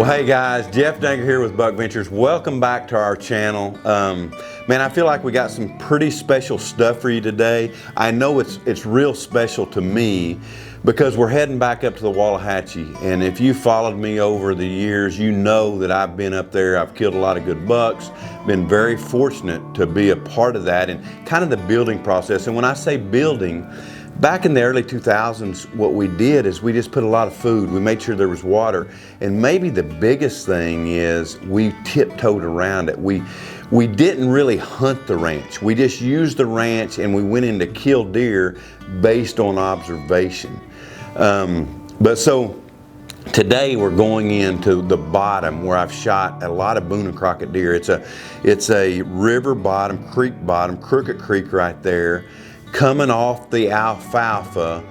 Well, hey guys, Jeff Danger here with Buckventures. Welcome back to our channel. Man, I feel like we got some pretty special stuff for you today. I know it's real special to me because we're heading back up to the Wallahachie. And if you followed me over the years, you know that I've been up there. I've killed a lot of good bucks. Been very fortunate to be a part of that and kind of the building process. And when I say building, back in the early 2000s, what we did is we just put a lot of food. We made sure there was water. And maybe the biggest thing is we tiptoed around it. We didn't really hunt the ranch. We just used the ranch and we went in to kill deer based on observation. But so today we're going into the bottom where I've shot a lot of Boone and Crockett deer. It's a river bottom, creek bottom, Crooked Creek right there, coming off the alfalfa,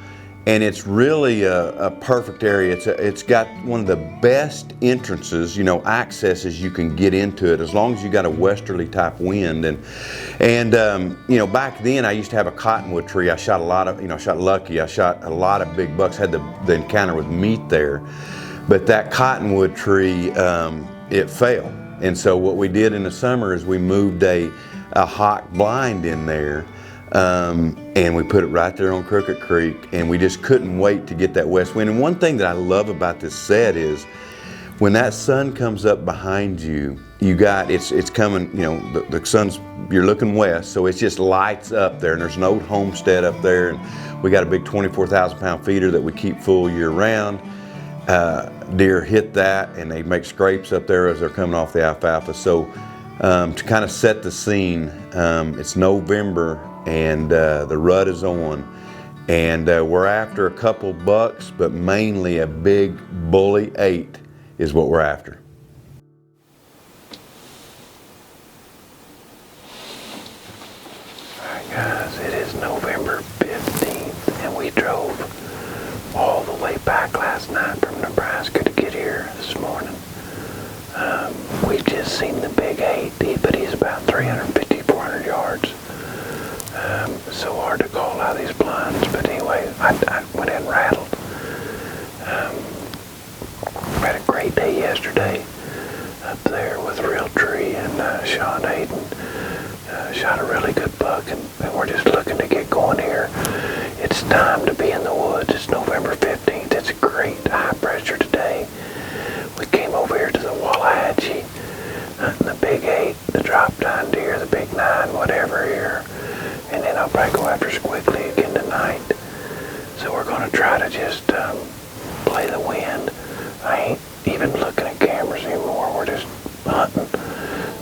and it's really a perfect area. It's got one of the best entrances, accesses you can get into it, as long as you got a westerly type wind. And back then I used to have a cottonwood tree. I shot a lot of, shot Lucky. I shot a lot of big bucks, had the encounter with meat there. But that cottonwood tree, it fell. And so what we did in the summer is we moved a hawk blind in there. And we put it right there on Crooked Creek, and we just couldn't wait to get that west wind. And one thing that I love about this set is when that sun comes up behind you, it's coming, the sun's, you're looking west, so it just lights up there, and there's an old homestead up there, and we got a big 24,000 pound feeder that we keep full year round. Deer hit that, and they make scrapes up there as they're coming off the alfalfa. So to kind of set the scene, it's November, and the rut is on, and we're after a couple bucks, but mainly a big bully 8 is what we're after. Alright guys, it is November 15th, and we drove all the way back last night from Nebraska to get here this morning. We've just seen the big 8, but he's about 350, 400 yards. So hard to call out these blinds, but anyway, I went in and rattled. We had a great day yesterday up there with Realtree and Sean Hayden. Shot a really good buck, and we're just looking to get going here. It's time to be in the woods. It's November 15th. It's a great high pressure today. We came over here to the Wallahachie, hunting the big 8, the drop down deer, the big 9, whatever here. And then I'll probably go after Squiggly again tonight. So we're going to try to just play the wind. I ain't even looking at cameras anymore. We're just hunting.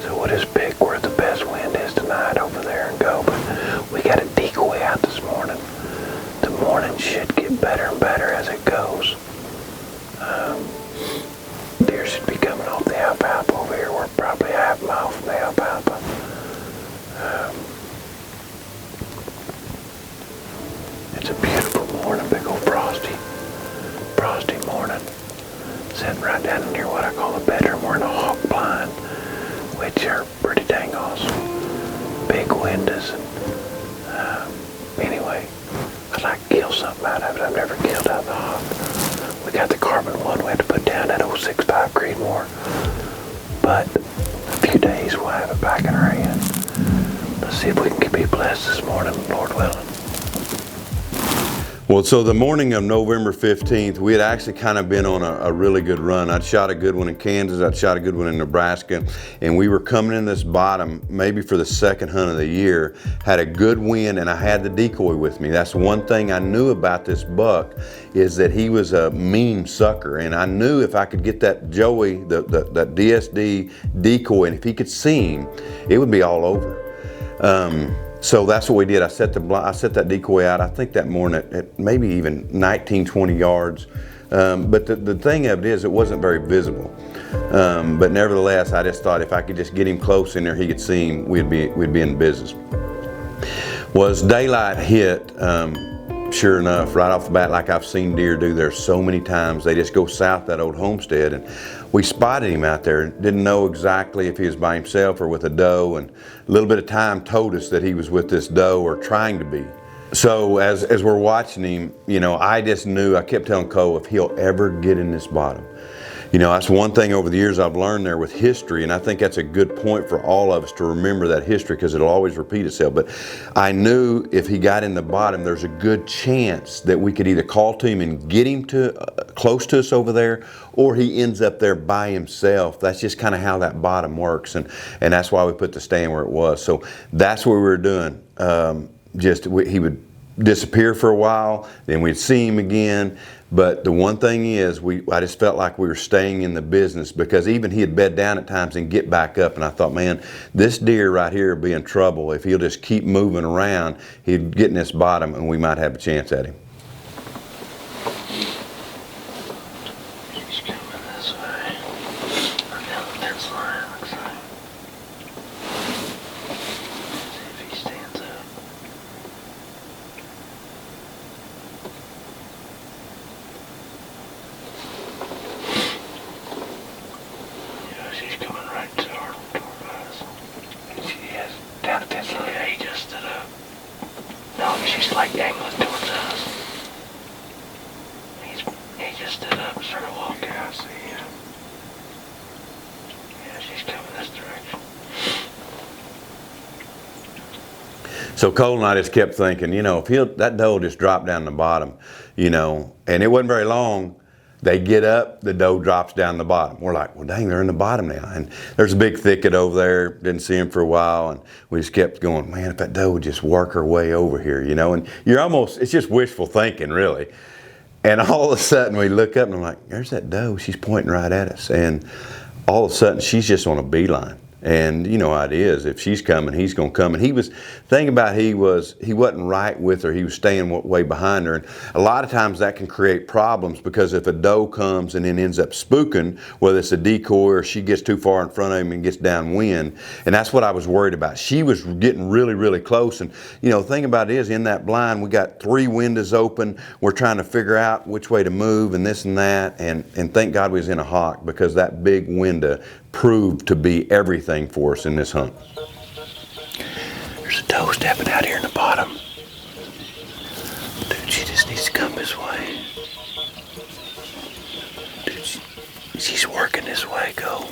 So we'll just pick where the best wind is tonight over there and go. But we got a decoy out this morning. The morning should get better and better as it goes. Deer should be coming off the alfalfa over here. We're probably a half mile from the alfalfa. It's a beautiful morning, big old frosty morning. Sitting right down near what I call the bedroom. We're in a hawk blind, which are pretty dang awesome. Big windows, and anyway, I'd like to kill something out of it. I've never killed out of the hawk. We got the carbon one we had to put down, that 065 Creedmoor, but a few days we'll have it back in our hand. Let's see if we can be blessed this morning, Lord willing. Well, so the morning of November 15th, we had actually kind of been on a really good run. I'd shot a good one in Kansas, I'd shot a good one in Nebraska, and we were coming in this bottom, maybe for the second hunt of the year, had a good wind, and I had the decoy with me. That's one thing I knew about this buck, is that he was a mean sucker, and I knew if I could get that Joey, that DSD decoy, and if he could see him, it would be all over. So that's what we did. I set that decoy out, I think that morning at maybe even 19, 20 yards. But the thing of it is, it wasn't very visible. But nevertheless, I just thought if I could just get him close in there, he could see him, we'd be in business. Well, as daylight hit, sure enough, right off the bat, like I've seen deer do there so many times, they just go south that old homestead, and we spotted him out there. Didn't know exactly if he was by himself or with a doe, and a little bit of time told us that he was with this doe or trying to be. So as we're watching him, I just knew, I kept telling Cole, if he'll ever get in this bottom, You know, that's one thing over the years I've learned there with history, and I think that's a good point for all of us to remember that history, because it'll always repeat itself. But I knew if he got in the bottom, there's a good chance that we could either call to him and get him to close to us over there, or he ends up there by himself. That's just kind of how that bottom works, and that's why we put the stand where it was. So that's what we were doing. He would disappear for a while, then we'd see him again. But the one thing is, I just felt like we were staying in the business, because even he'd bed down at times and get back up, and I thought, man, this deer right here will be in trouble. If he'll just keep moving around, he'd get in this bottom and we might have a chance at him. She's coming this way. Or down the fence line, looks like. See if he stands up. She's coming right toward us. She is down the fence line. Yeah, he just stood up. No, she's like angling towards us. He just stood up and started walking. I see him. Yeah, she's coming this direction. So Cole and I just kept thinking, you know, if that doe just dropped down the bottom, you know, and it wasn't very long. They get up, the doe drops down the bottom. We're like, well, dang, they're in the bottom now. And there's a big thicket over there. Didn't see him for a while. And we just kept going, man, if that doe would just work her way over here, you know. And it's just wishful thinking, really. And all of a sudden we look up and I'm like, there's that doe. She's pointing right at us. And all of a sudden she's just on a beeline. And you know how it is. If she's coming, he's going to come. And he wasn't right with her. He was staying way behind her. And a lot of times that can create problems, because if a doe comes and then ends up spooking, whether it's a decoy or she gets too far in front of him and gets downwind. And that's what I was worried about. She was getting really, really close. And you know, the thing about it is, in that blind, we got 3 windows open. We're trying to figure out which way to move and this and that. And thank God we was in a hawk, because that big window proved to be everything for us in this hunt. There's a doe stepping out here in the bottom. Dude, she just needs to come this way. Dude, she's working this way. Go.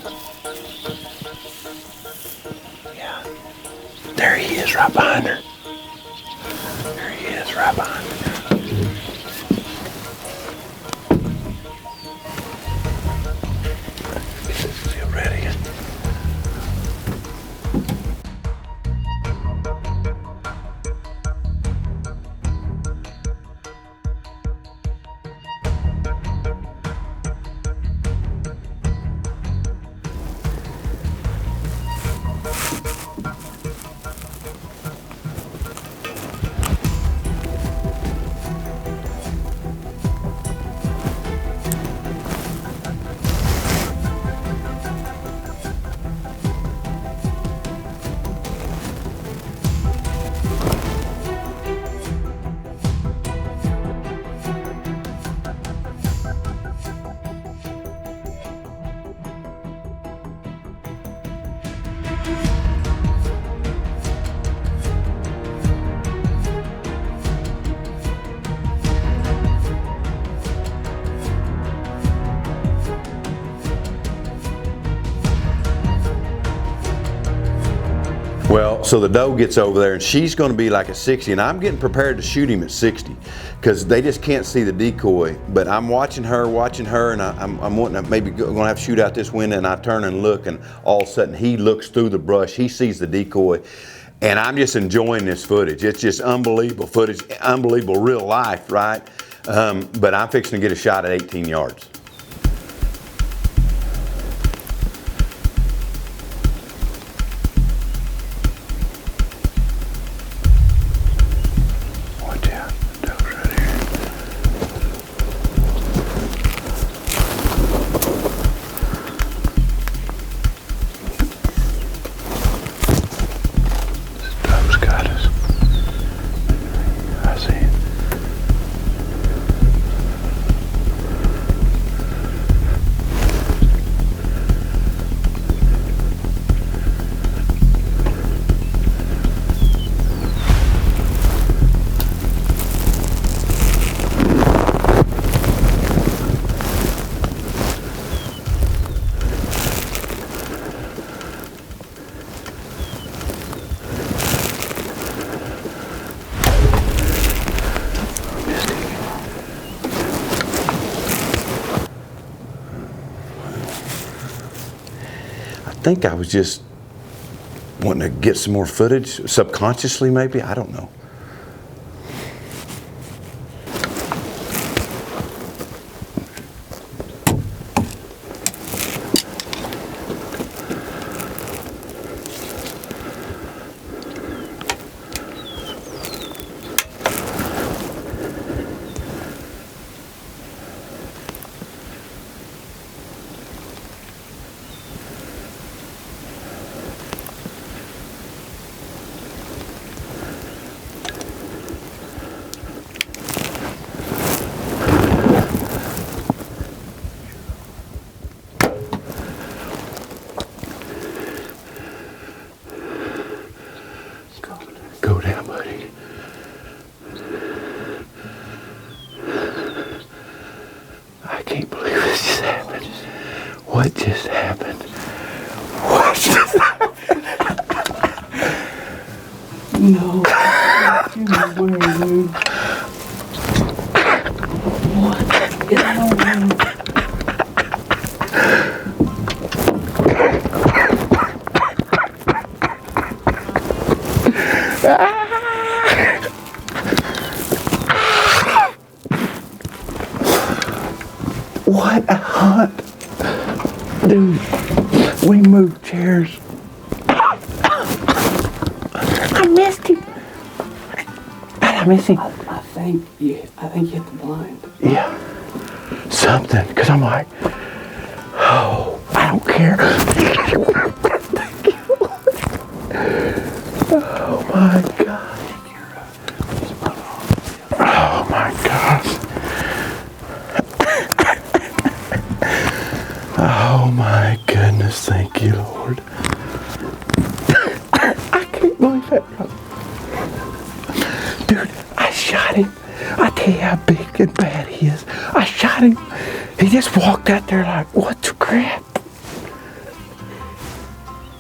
Yeah. There he is, right behind her. There he is, right behind her. Feel ready. Well, so the doe gets over there and she's going to be like a 60, and I'm getting prepared to shoot him at 60, because they just can't see the decoy. But I'm watching her, and I'm wanting to maybe going to have to shoot out this window, and I turn and look, and all of a sudden he looks through the brush, he sees the decoy, and I'm just enjoying this footage. It's just unbelievable footage, unbelievable real life, right? But I'm fixing to get a shot at 18 yards. think I was just wanting to get some more footage, subconsciously maybe, I don't know. Go down, buddy. I can't believe this just happened. What just happened? What just happened? No. No way, dude. What? Get out of the way. What a hunt. Dude, we moved chairs. I missed him. I missed him. I think you hit the blind. Yeah. Something. Because I'm like, oh, I don't care. Oh my God. Oh my gosh. Oh my goodness, thank you, Lord. I can't believe that. Dude, I shot him. I tell you how big and bad he is. I shot him. He just walked out there like, what the crap?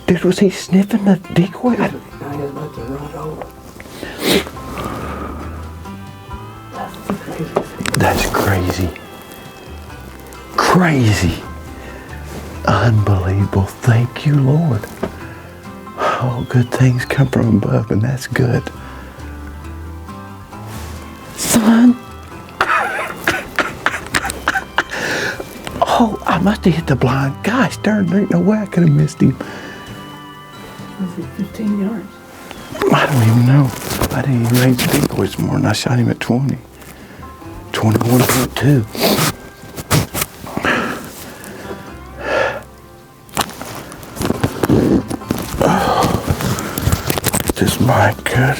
Dude, was he sniffing the decoy? Now he's about to run over. That's the craziest thing. That's crazy. Crazy. Unbelievable. Thank you, Lord. Oh, good things come from above, and that's good. Son. Oh, I must have hit the blind. Gosh darn, there ain't no way I could have missed him. Was it 15 yards? I don't even know. I didn't even range the decoys more, and I shot him at 20. 21.2. This might good.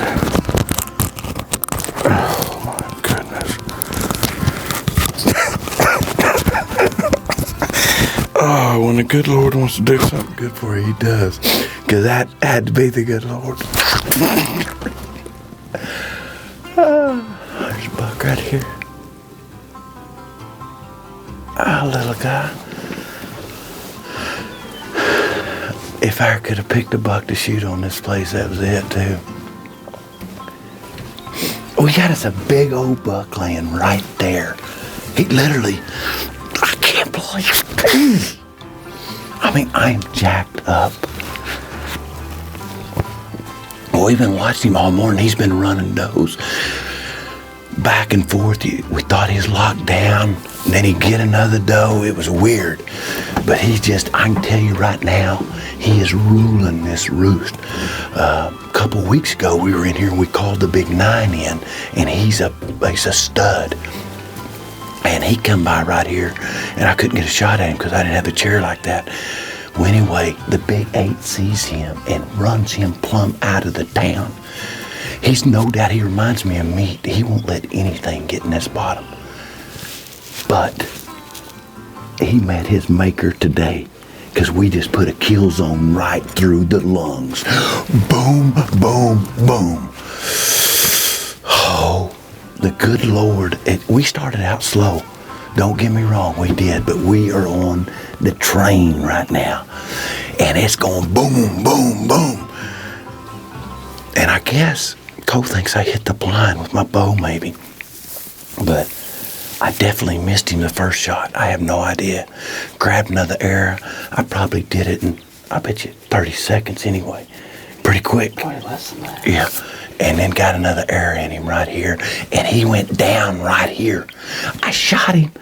Oh my goodness. Oh, when the good Lord wants to do something good for you, he does. Because that had to be the good Lord. There's a buck right here. Oh, little guy. If I could have picked a buck to shoot on this place, that was it too. We got us a big old buck laying right there. He literally, I can't believe it. I mean, I am jacked up. We've been watching him all morning. He's been running does back and forth. We thought he was locked down. Then he'd get another doe. It was weird. But he's just, I can tell you right now, he is ruling this roost. A couple weeks ago, we were in here and we called the big 9 in, and he's a stud. And he come by right here, and I couldn't get a shot at him because I didn't have a chair like that. Well, anyway, the big 8 sees him and runs him plumb out of the town. He's no doubt, he reminds me of meat. He won't let anything get in this bottom. But he met his maker today, because we just put a kill zone right through the lungs. Boom, boom, boom. Oh, the good Lord. We started out slow. Don't get me wrong, we did, but we are on the train right now. And it's going boom, boom, boom. And I guess Cole thinks I hit the blind with my bow maybe. But I definitely missed him the first shot. I have no idea. Grabbed another arrow. I probably did it in I bet you 30 seconds anyway. Pretty quick. Probably less than that. Yeah. And then got another arrow in him right here. And he went down right here. I shot him.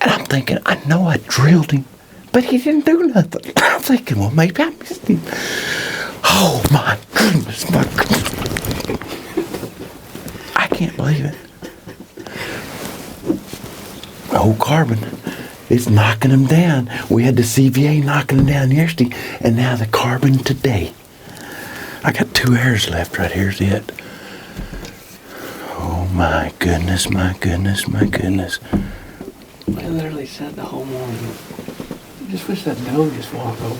And I'm thinking, I know I drilled him, but he didn't do nothing. I'm thinking, well, maybe I missed him. Oh, my goodness, my goodness. I can't believe it. Old carbon. It's knocking him down. We had the CVA knocking him down yesterday, and now the carbon today. I got 2 arrows left right here's it. Oh my goodness, my goodness, my goodness. I literally said the whole morning, I just wish that doe just walked over.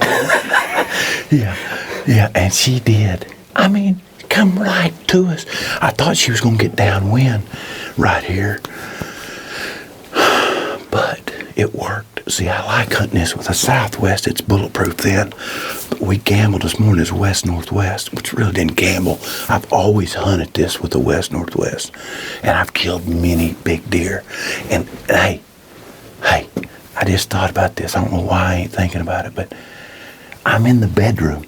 Yeah, and she did. I mean, come right to us. I thought she was gonna get downwind right here. But it worked. See, I like hunting this with a southwest. It's bulletproof then. But we gambled this morning as west-northwest, which really didn't gamble. I've always hunted this with a west-northwest. And I've killed many big deer. And hey, I just thought about this. I don't know why I ain't thinking about it, but I'm in the bedroom.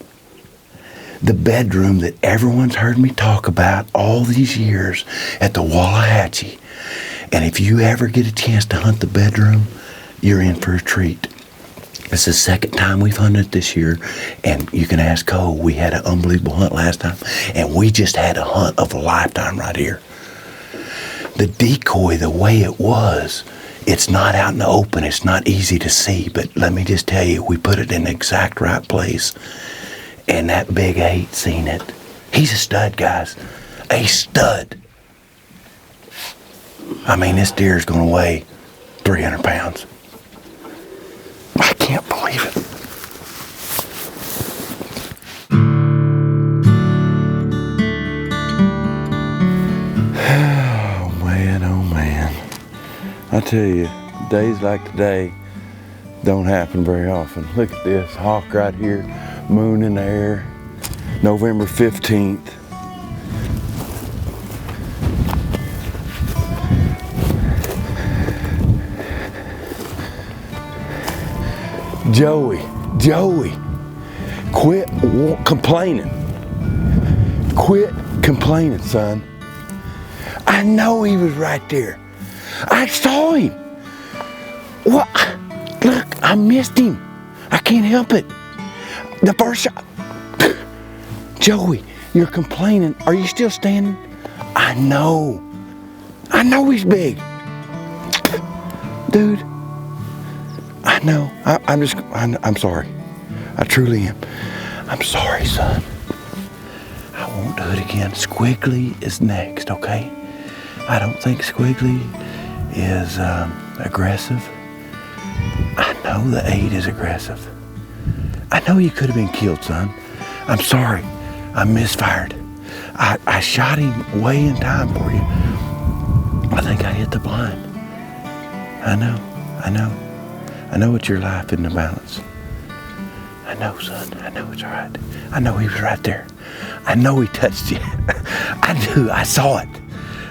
The bedroom that everyone's heard me talk about all these years at the Wallahachie. And if you ever get a chance to hunt the bedroom, you're in for a treat. It's the second time we've hunted this year, and you can ask Cole. We had an unbelievable hunt last time, and we just had a hunt of a lifetime right here. The decoy, the way it was, it's not out in the open. It's not easy to see, but let me just tell you, we put it in the exact right place, and that big 8 seen it. He's a stud, guys. A stud. I mean, this deer is going to weigh 300 pounds. I can't believe it. Oh man. I tell you, days like today don't happen very often. Look at this hawk right here, moon in the air, November 15th. Joey, quit complaining. Quit complaining, son. I know he was right there. I saw him. What? Look, I missed him. I can't help it. The first shot. Joey, you're complaining. Are you still standing? I know he's big. Dude. I know. I'm sorry. I truly am. I'm sorry, son. I won't do it again. Squiggly is next, okay? I don't think Squiggly is aggressive. I know the 8 is aggressive. I know you could have been killed, son. I'm sorry. I misfired. I shot him way in time for you. I think I hit the blind. I know. I know it's your life in the balance. I know, son. I know it's all right. I know he was right there. I know he touched you. I knew. I saw it.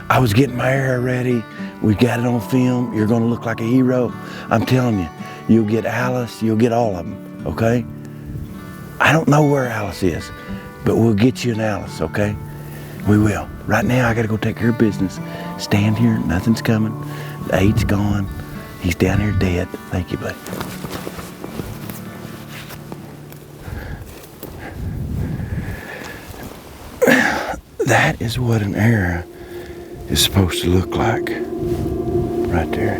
I was getting my arrow ready. We got it on film. You're going to look like a hero. I'm telling you. You'll get Alice. You'll get all of them, okay? I don't know where Alice is, but we'll get you an Alice, okay? We will. Right now, I got to go take care of business. Stand here. Nothing's coming. The 8's gone. He's down here dead. Thank you, buddy. That is what an arrow is supposed to look like. Right there.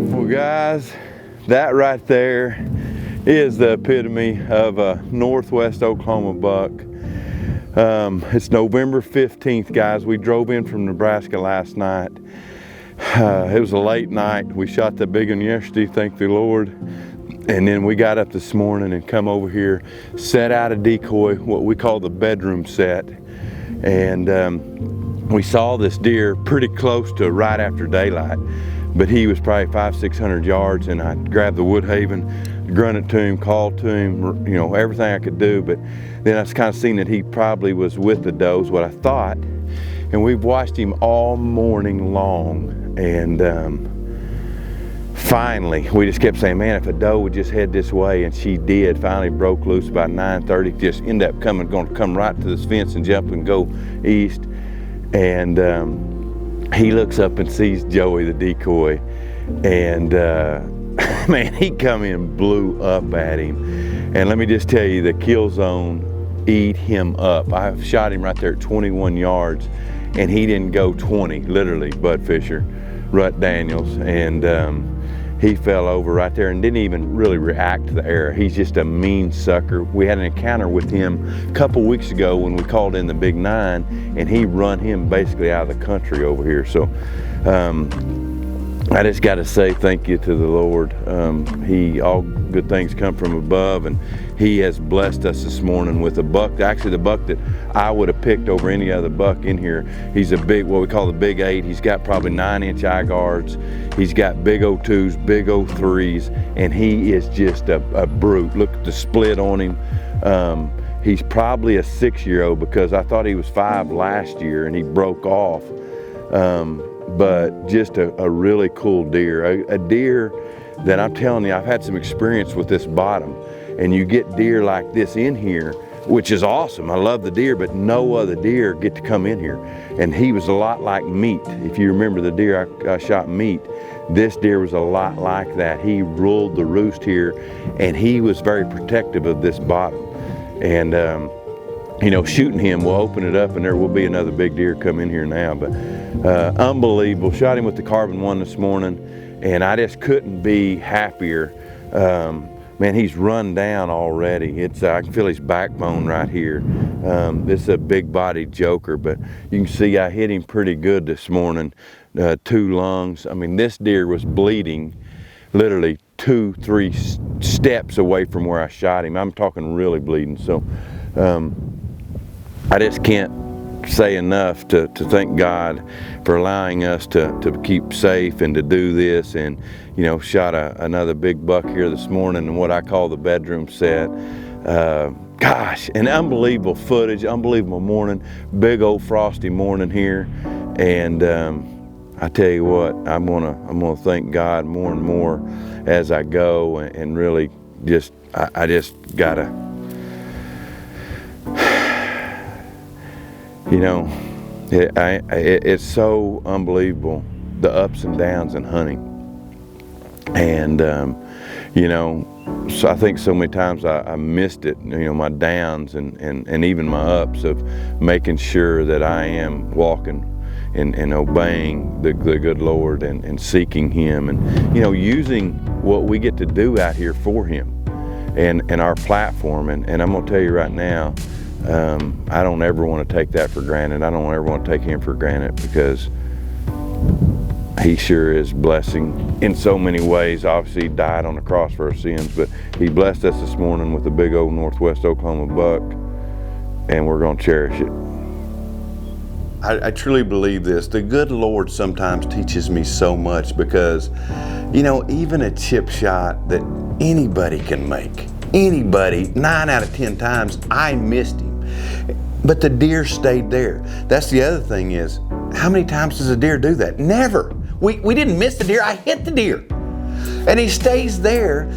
Well, guys, that right there is the epitome of a northwest Oklahoma buck. It's November 15th, guys. We drove in from Nebraska last night. It was a late night. We shot that big one yesterday, thank the Lord. And then we got up this morning and come over here, set out a decoy, what we call the bedroom set. And we saw this deer pretty close to right after daylight, but he was probably 500-600 yards, and I grabbed the Woodhaven, grunted to him, called to him, you know, everything I could do. But then I kind of seen that he probably was with the does, what I thought. And we've watched him all morning long. And finally, we just kept saying, man, if a doe would just head this way, and she did. Finally broke loose about 9:30, just ended up going to come right to this fence and jump and go east. And he looks up and sees Joey, the decoy, and man, he come in and blew up at him. And let me just tell you, the kill zone eat him up. I shot him right there at 21 yards, and he didn't go 20, literally, Bud Fisher, Rut Daniels, and he fell over right there and didn't even really react to the arrow. He's just a mean sucker. We had an encounter with him a couple weeks ago when we called in the Big 9, and he run him basically out of the country over here. So I just got to say thank you to the Lord. All good things come from above, and he has blessed us this morning with a buck, actually the buck that I would have picked over any other buck in here. He's a big, what we call the Big 8. He's got probably 9-inch eye guards. He's got big 02s, big 03s, and he is just a brute. Look at the split on him. He's probably a 6-year-old, because I thought he was 5 last year and he broke off. But just a really cool deer, a deer that I'm telling you, I've had some experience with this bottom, and you get deer like this in here, which is awesome. I love the deer, but no other deer get to come in here. And he was a lot like Meat. If you remember the deer I shot Meat, this deer was a lot like that. He ruled the roost here, and he was very protective of this bottom. And you know, shooting him will open it up, and there will be another big deer come in here now. But unbelievable. Shot him with the carbon 1 this morning, and I just couldn't be happier. Man, he's run down already. I can feel his backbone right here. This is a big bodied joker, but you can see I hit him pretty good this morning. 2 lungs. I mean, this deer was bleeding literally 2-3 steps away from where I shot him. I'm talking really bleeding. So I just can't say enough to thank God for allowing us to keep safe and to do this. And you know, shot another big buck here this morning in what I call the bedroom set. Gosh, an unbelievable footage, unbelievable morning, big old frosty morning here. And I tell you what, I'm gonna thank God more and more as I go, and really just I just gotta, you know, it's so unbelievable, the ups and downs in hunting. And you know, so I think so many times I missed it, you know, my downs and even my ups of making sure that I am walking and obeying the good Lord and seeking Him, and you know, using what we get to do out here for Him and our platform. And I'm gonna tell you right now, I don't ever want to take that for granted. I don't ever want to take Him for granted, because He sure is blessing in so many ways. Obviously, He died on the cross for our sins, but He blessed us this morning with a big old Northwest Oklahoma buck, and we're going to cherish it. I truly believe this. The good Lord sometimes teaches me so much, because, you know, even a chip shot that anybody can make, anybody, 9 out of 10 times, I missed him. But the deer stayed there. That's the other thing is, how many times does a deer do that? Never. We didn't miss the deer, I hit the deer. And he stays there.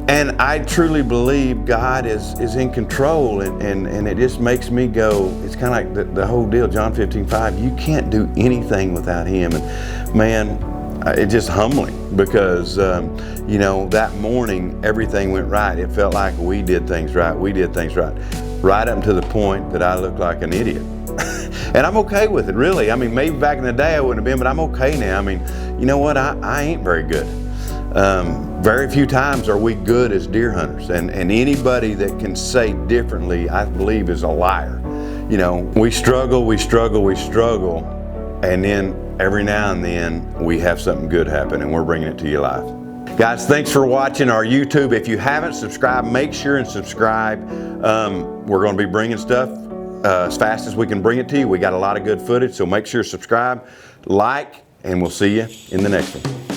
And I truly believe God is in control, and it just makes me go, it's kind of like the whole deal, John 15:5, you can't do anything without Him. And man, it's just humbling, because you know, that morning everything went right. It felt like we did things right. We did things right up to the point that I looked like an idiot. And I'm okay with it, really. I mean, maybe back in the day I wouldn't have been, but I'm okay now. I mean, you know what, I ain't very good. Very few times are we good as deer hunters, and anybody that can say differently, I believe, is a liar. You know, we struggle, and then every now and then we have something good happen, and we're bringing it to you live. Guys, thanks for watching our YouTube. If you haven't subscribed, make sure and subscribe. We're going to be bringing stuff as fast as we can bring it to you. We got a lot of good footage, so make sure to subscribe, like, and we'll see you in the next one.